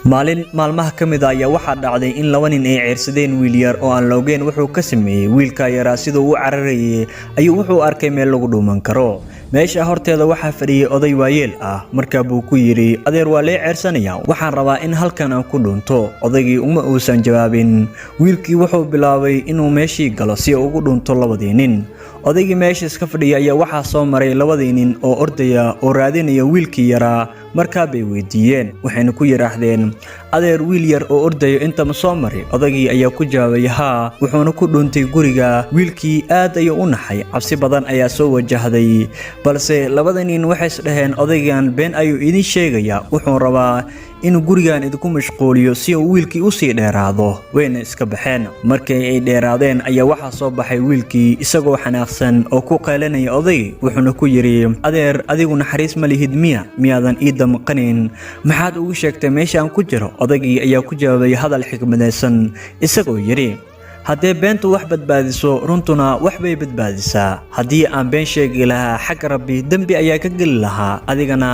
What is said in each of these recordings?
maalin maalmaha kamid ah ayaa waxa dhacday in laba nin ay ceersadeen wiil yar oo aan loogeen wuxuu ka sameeyay wiilka yara sidoo uu cararayay ayuu wuxuu arkay meel lagu dhuuman karo meesha horteeda waxa fadhiyay oday waayeel ah markaa buu ku yiri adeer waa lee ceersanaya waxaan rabaa in halkan aan ku dhunto odaygii uma uusan jawaabin wiilkii wuxuu bilaabay inuu meeshii galo si uu ugu dhunto labadii nin odaygii meesha iska fadhiyay ayaa waxa soo maray labadii nin oo ordaya oo raadinaya wiilkii yara markaa bay weydiiyeen waxayna ku yiraahdeen adeer wiil yar oo ordayo inta ma soo maray odaygii ayaa ku jawaabay haa wuxuuna ku dhuntay guriga wiilkii aad ayuu u naxay cabsi badan ayaa soo wajahday balse labada nin waxay isdhaheen odaygan been ayuu idin sheegaya wuxuu rabaa inuu gurigan idinku mashquuliyo si uu wiilkii u sii dheeraado wayna iska baxeen markay ay dheeraadeen ayaa waxa soo baxay wiilkii isagoo xanaaqsan oo ku qeylanaya oday wuxuuna ku yiri adeer adigu naxariis ma lihid miyaadan ii damqanin maxaad ugu sheegtay meesha aan ku jiro odaygii ayaa ku jawaabay hadal xikmadeysan isagoo yiri haddii beentu wax badbaadiso runtuna wax bay badbaadisaa haddii aan been sheegi lahaa xag rabbi dambi ayaa ka geli lahaa adigana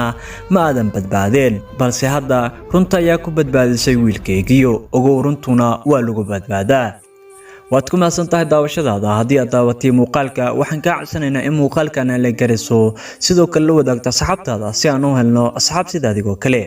ma aadan badbaadeen balse hadda runta ayaa ku badbaadisay wiilkaygiyo ogow runtuna waa lagu badbaadaa waad ku mahadsantahay daawashadaada haddii aad daawatay muuqaalka waxaan kaa codsanaynaa in muuqaalkan la gariso sidoo kale la wadaagto asxaabtaada si aan u helno asxaab sida adigoo kale